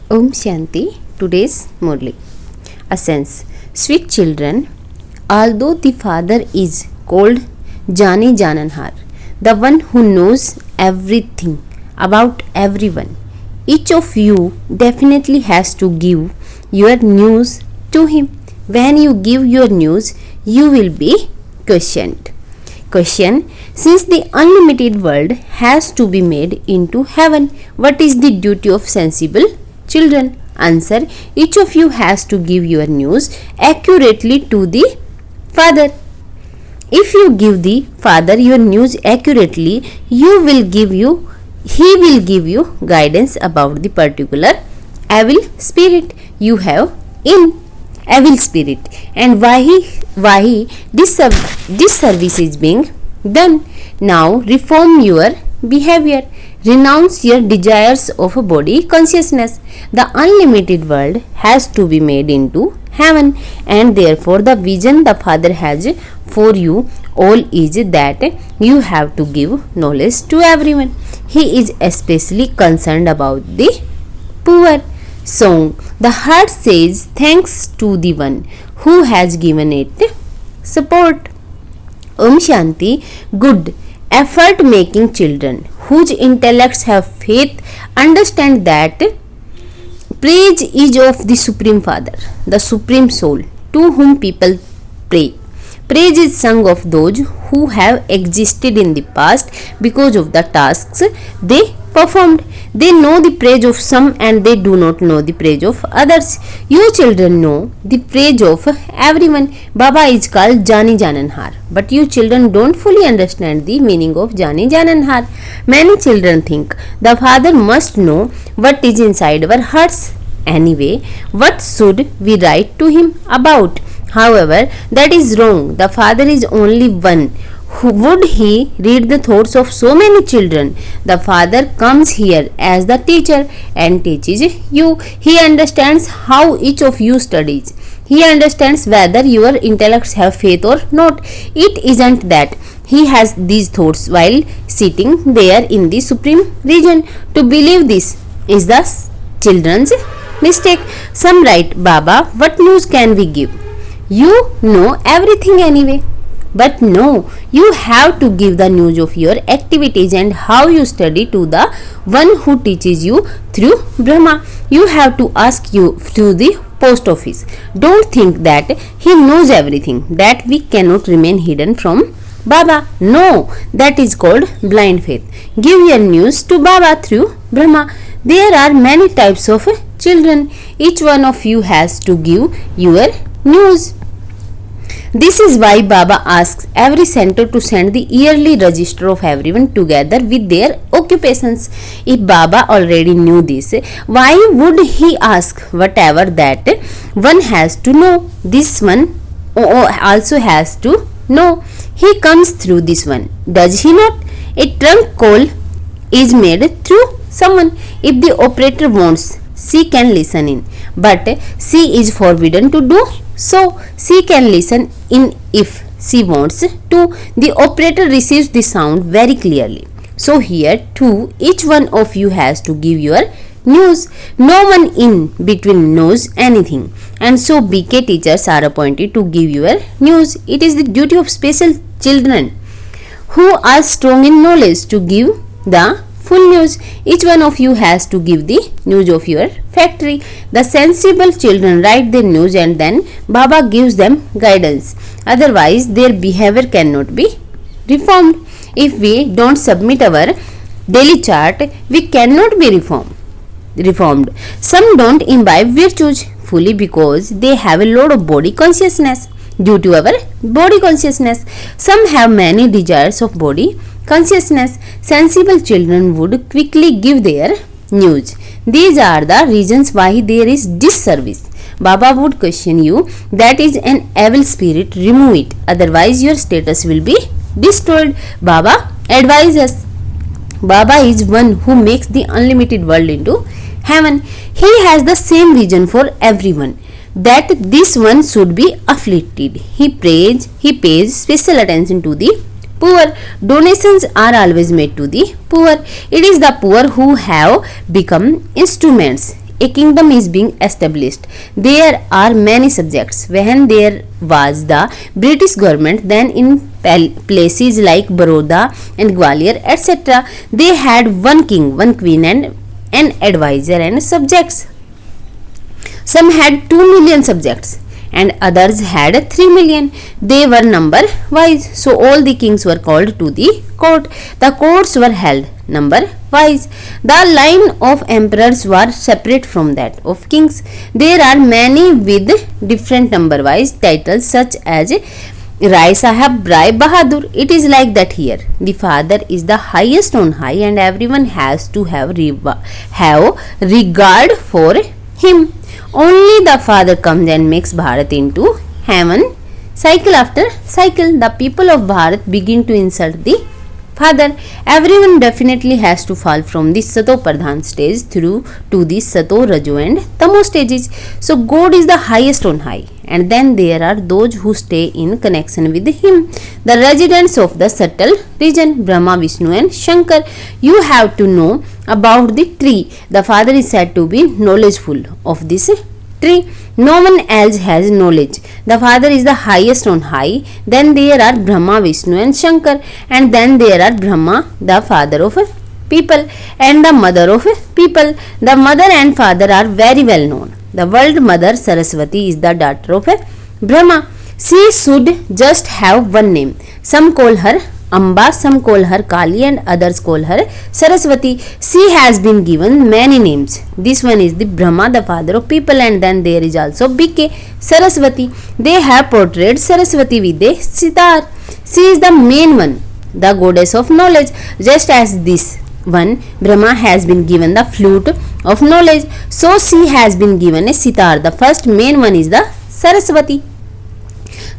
Om Shanti. Today's Murli. Essence. Sweet children, although the Father is called Jani Jananhar, the one who knows everything about everyone, each of you definitely has to give your news to him. When you give your news, you will be questioned. Question. Since the unlimited world has to be made into heaven, what is the duty of sensible children? Answer. Each of you has to give your news accurately to the Father. If you give the Father your news accurately, he will give you guidance about the particular evil spirit you have in. Evil spirit, and why this service is being done. Now reform your behavior, renounce your desires of a body consciousness. The unlimited world has to be made into heaven, and therefore the vision the Father has for you all is that you have to give knowledge to everyone. He is especially concerned about the poor. Song. The heart says thanks to the one who has given it support. Om Shanti. Good effort making children whose intellects have faith understand that praise is of the Supreme Father, the Supreme Soul, to whom people pray. Praise is sung of those who have existed in the past because of the tasks they performed. They know the praise of some and they do not know the praise of others. You children know the praise of everyone. Baba is called Jani Jananhar, but you children don't fully understand the meaning of Jani Jananhar. Many children think the Father must know what is inside our hearts. Anyway, what should we write to him about? However, that is wrong. The Father is only one. Would he read the thoughts of so many children? The Father comes here as the teacher and teaches you. He understands how each of you studies. He understands whether your intellects have faith or not. It isn't that he has these thoughts while sitting there in the supreme region. To believe this is the children's mistake. Some write, Baba, what news can we give? You know everything anyway. But no, you have to give the news of your activities and how you study to the one who teaches you through Brahma. You have to ask you through the post office. Don't think that he knows everything, that we cannot remain hidden from Baba. No, that is called blind faith. Give your news to Baba through Brahma. There are many types of children. Each one of you has to give your news. This is why Baba asks every center to send the yearly register of everyone together with their occupations. If Baba already knew this, why would he ask whatever that one has to know? This one also has to know. He comes through this one, does he not? A trunk call is made through someone. If the operator wants, she can listen in, but she is forbidden to do so. She can listen in if she wants to. The operator receives the sound very clearly. So here too, each one of you has to give your news. No one in between knows anything, and so BK teachers are appointed to give your news. It is the duty of special children who are strong in knowledge to give the full news. Each one of you has to give the news of your factory. The sensible children write their news and then Baba gives them guidance. Otherwise, their behavior cannot be reformed. If we don't submit our daily chart, we cannot be reformed. Some don't imbibe virtues fully because they have a lot of body consciousness. Due to our body consciousness, some have many desires of body consciousness. Sensible children would quickly give their news. These are the reasons why there is disservice. Baba would question you, that is an evil spirit, remove it, otherwise your status will be destroyed. Baba advises. Baba is one who makes the unlimited world into heaven. He has the same vision for everyone, that this one should be afflicted. He pays special attention to the poor. Donations are always made to the poor. It is the poor who have become instruments a kingdom is being established. There are many subjects. When there was the British government, then in places like Baroda and Gwalior, etc., they had one king, one queen, and an advisor and subjects. Some had 2 million subjects and others had 3 million. They were number wise. So all the kings were called to the court. The courts were held number wise. The line of emperors were separate from that of kings. There are many with different number wise titles such as Rai Sahab, Rai Bahadur. It is like that here. The father is the highest on high and everyone has to have regard for him. Only the father comes and makes Bharat into heaven. Cycle after cycle, the people of Bharat begin to insult the father. Everyone definitely has to fall from the Sato Pradhan stage through to the Sato, Rajo and Tamo stages. So God is the highest on high, and then there are those who stay in connection with him, the residents of the subtle region, Brahma, Vishnu and Shankar. You have to know about the tree. The father is said to be knowledgeful of this tree. No one else has knowledge. The father is the highest on high. Then there are Brahma, Vishnu and Shankar, and then there are Brahma, the father of people, and the mother of people. The mother and father are very well known. The world mother Saraswati is the daughter of Brahma. She should just have one name. Some call her Amba, some call her Kali and others call her Saraswati. She has been given many names. This one is the Brahma, the father of people, and then there is also BK, Saraswati. They have portrayed Saraswati with a sitar. She is the main one, the goddess of knowledge. Just as this one, Brahma has been given the flute of knowledge, so she has been given a sitar. The first main one is the Saraswati.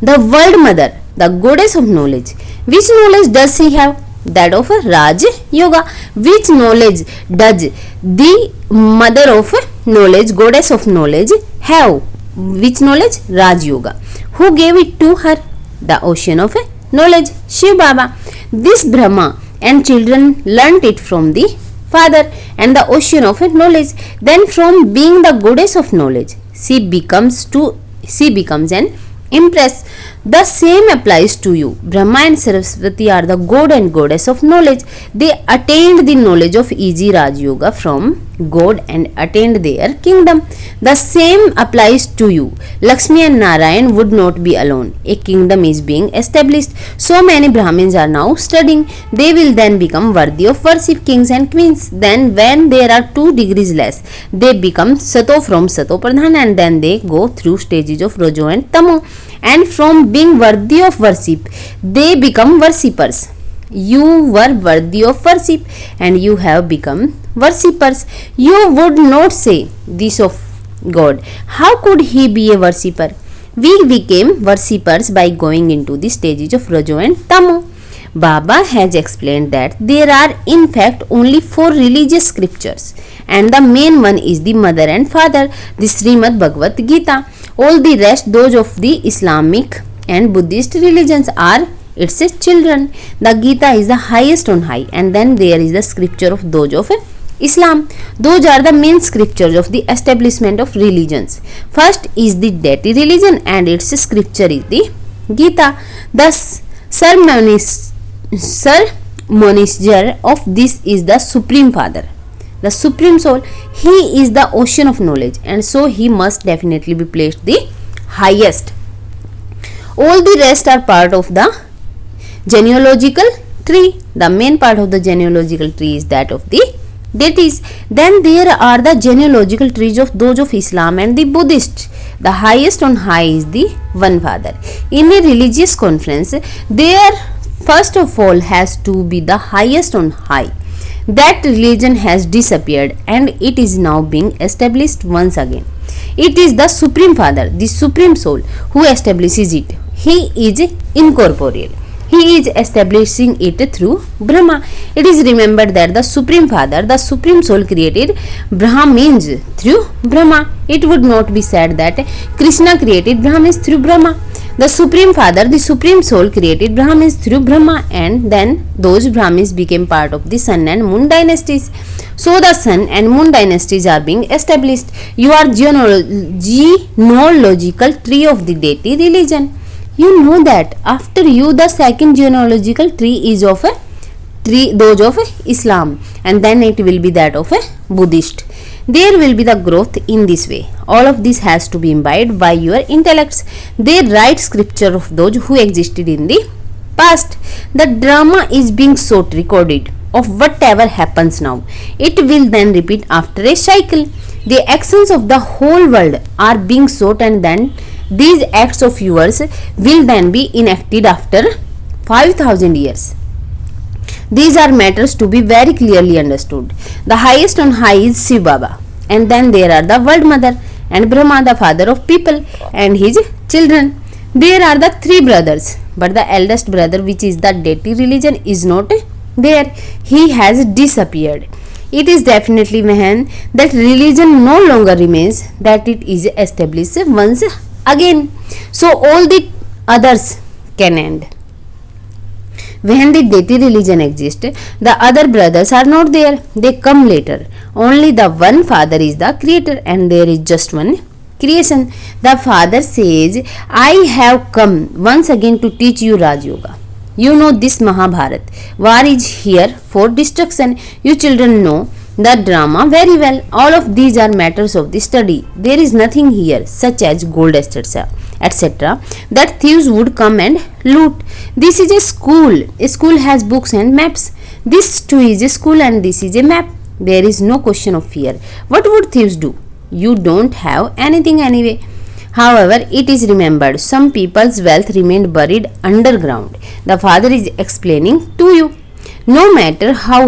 The world mother, the goddess of knowledge. Which knowledge does she have? That of Raj Yoga. Which knowledge does the mother of knowledge, goddess of knowledge, have? Which knowledge? Raj Yoga. Who gave it to her? The ocean of knowledge, Shiv Baba. This Brahma and children learnt it from the father and the ocean of knowledge. Then from being the goddess of knowledge, she becomes an Empress. The same applies to you. Brahma and Saraswati are the god and goddess of knowledge. They attained the knowledge of easy Raj Yoga from God and attained their kingdom. The same applies to you. Lakshmi and Narayan would not be alone. A kingdom is being established. So many Brahmins are now studying. They will then become worthy of worship, kings and queens. Then when there are 2 degrees less, they become Sato from Sato Pradhan, and then they go through stages of Rajo and Tamo. And from being worthy of worship, they become worshippers. You were worthy of worship and you have become worshippers. You would not say this of God. How could he be a worshipper? We became worshippers by going into the stages of Rajo and Tamo. Baba has explained that there are in fact only 4 religious scriptures, and the main one is the mother and father, the Srimad Bhagavad Gita. All the rest, those of the Islamic and Buddhist religions, are its children. The Gita is the highest on high, and then there is the scripture of those of Islam. Those are the main scriptures of the establishment of religions. First is the deity religion, and its scripture is the Gita. The sermonizer of this is the Supreme Father, the Supreme Soul. He is the ocean of knowledge, and so he must definitely be placed the highest. All the rest are part of the genealogical tree. The main part of the genealogical tree is that of the deities. Then there are the genealogical trees of those of Islam and the Buddhists. The highest on high is the One Father. In a religious conference, there first of all has to be the highest on high. That religion has disappeared and it is now being established once again. It is the Supreme Father, the Supreme Soul, who establishes it. He is incorporeal. He is establishing it through Brahma. It is remembered that the Supreme Father, the Supreme Soul, created Brahmins through Brahma. It would not be said that Krishna created Brahmins through Brahma. The Supreme Father, the Supreme Soul, created Brahmins through Brahma, and then those Brahmins became part of the Sun and Moon dynasties. So the Sun and Moon dynasties are being established. You are genealogical tree of the deity religion. You know that after you, the second genealogical tree is of a those of Islam, and then it will be that of a Buddhist. There will be the growth in this way. All of this has to be imbibed by your intellects. They write scripture of those who existed in the past. The drama is being sought recorded of whatever happens now. It will then repeat after a cycle. The actions of the whole world are being sought, and then these acts of yours will then be enacted after 5,000 years. These are matters to be very clearly understood. The highest on high is Shiv Baba, and then there are the World Mother and Brahma, the father of people, and his children. There are the three brothers, but the eldest brother, which is the deity religion, is not there. He has disappeared. It is definitely when that religion no longer remains that it is established once again. So all the others can end. When the deity religion exists, the other brothers are not there. They come later. Only the one father is the creator, and there is just one creation. The father says, I have come once again to teach you Raj Yoga. You know this Mahabharat. War is here for destruction. You children know the drama very well. All of these are matters of the study. There is nothing here, such as gold, etc., that thieves would come and loot. This is a school. A school has books and maps. This too is a school, and this is a map. There is no question of fear. What would thieves do? You don't have anything anyway. However, it is remembered some people's wealth remained buried underground. The father is explaining to you. No matter how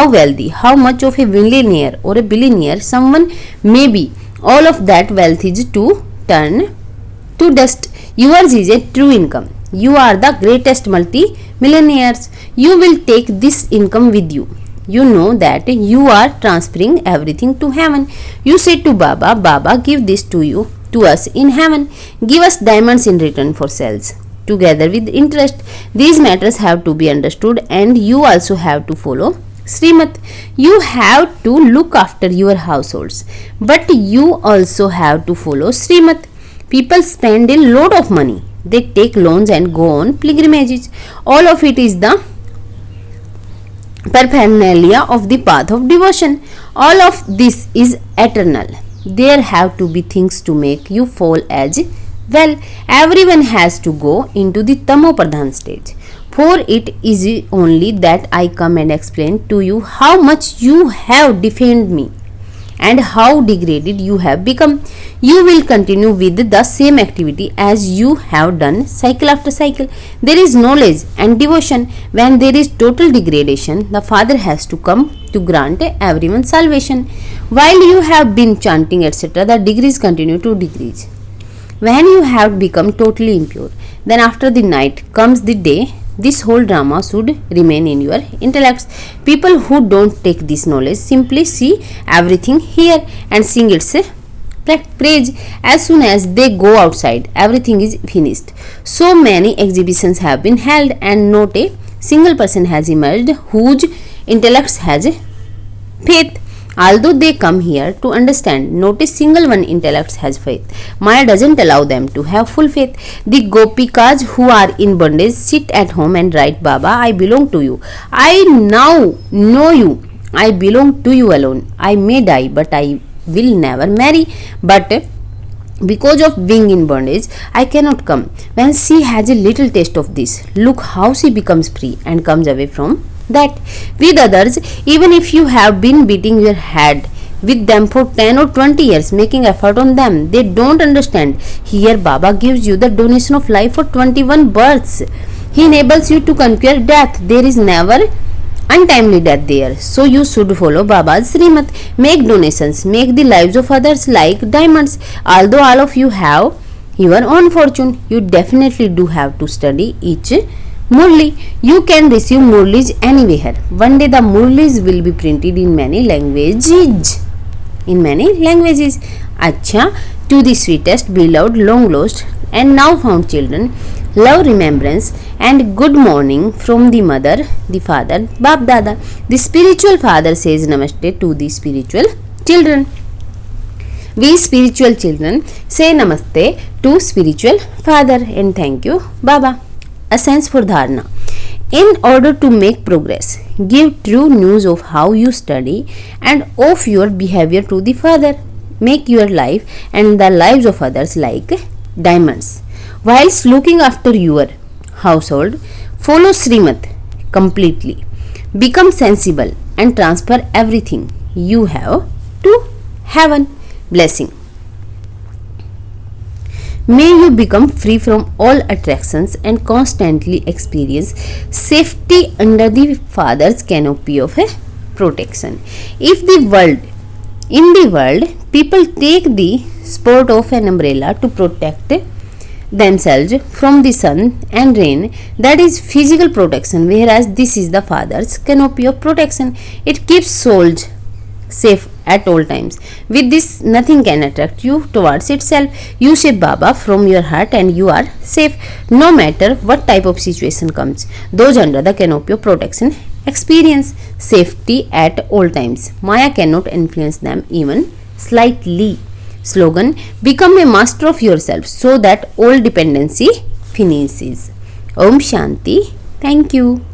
wealthy, how much of a millionaire or a billionaire someone may be, all of that wealth is to turn to dust. Yours is a true income. You are the greatest multi-millionaires. You will take this income with you. You know that you are transferring everything to heaven. You say to Baba, Baba, give this to us in heaven. Give us diamonds in return for sales, together with interest. These matters have to be understood, and you also have to follow Srimat. You have to look after your households, but you also have to follow Srimat. People spend a lot of money. They take loans and go on pilgrimages. All of it is the paraphernalia of the path of devotion. All of this is eternal. There have to be things to make you fall as well. Everyone has to go into the Tamo Pradhan stage. For it is only that I come and explain to you how much you have defamed me and how degraded you have become. You will continue with the same activity as you have done cycle after cycle. There is knowledge and devotion. When there is total degradation, the Father has to come to grant everyone salvation. While you have been chanting, etc., the degrees continue to decrease. When you have become totally impure, then after the night comes the day. This whole drama should remain in your intellects. People who don't take this knowledge simply see everything here and sing its praise. As soon as they go outside, everything is finished. So many exhibitions have been held, and not a single person has emerged whose intellect has faith. Although they come here to understand, not a single one intellect has faith. Maya doesn't allow them to have full faith. The Gopikas who are in bondage sit at home and write, Baba, I belong to you. I now know you. I belong to you alone. I may die, but I will never marry. But because of being in bondage, I cannot come. When she has a little taste of this, look how she becomes free and comes away from that. With others, even if you have been beating your head with them for 10 or 20 years, making effort on them, they don't understand. Here Baba gives you the donation of life for 21 births. He enables you to conquer death. There is never untimely death there. So you should follow Baba's Srimat. Make donations. Make the lives of others like diamonds. Although all of you have your own fortune, you definitely do have to study each Murli. You can receive Murlis anywhere. One day the Murlis will be printed in many languages. Acha, to the sweetest, beloved, long lost and now found children, love, remembrance, and good morning from the mother, the father, Bap Dada. The spiritual father says namaste to the spiritual children. We spiritual children say namaste to spiritual father and thank you, Baba. A sense for dharana. In order to make progress, give true news of how you study and of your behavior to the Father. Make your life and the lives of others like diamonds. Whilst looking after your household, follow Srimat completely. Become sensible and transfer everything you have to heaven. Blessing. May you become free from all attractions and constantly experience safety under the Father's canopy of protection. If in the world, people take the sport of an umbrella to protect themselves from the sun and rain, that is physical protection, whereas this is the Father's canopy of protection. It keeps souls safe at all times. With this, nothing can attract you towards itself. You say Baba from your heart and you are safe no matter what type of situation comes. Those under the canopy of protection experience safety at all times. Maya cannot influence them even slightly. Slogan: become a master of yourself so that all dependency finishes. Om Shanti. Thank you.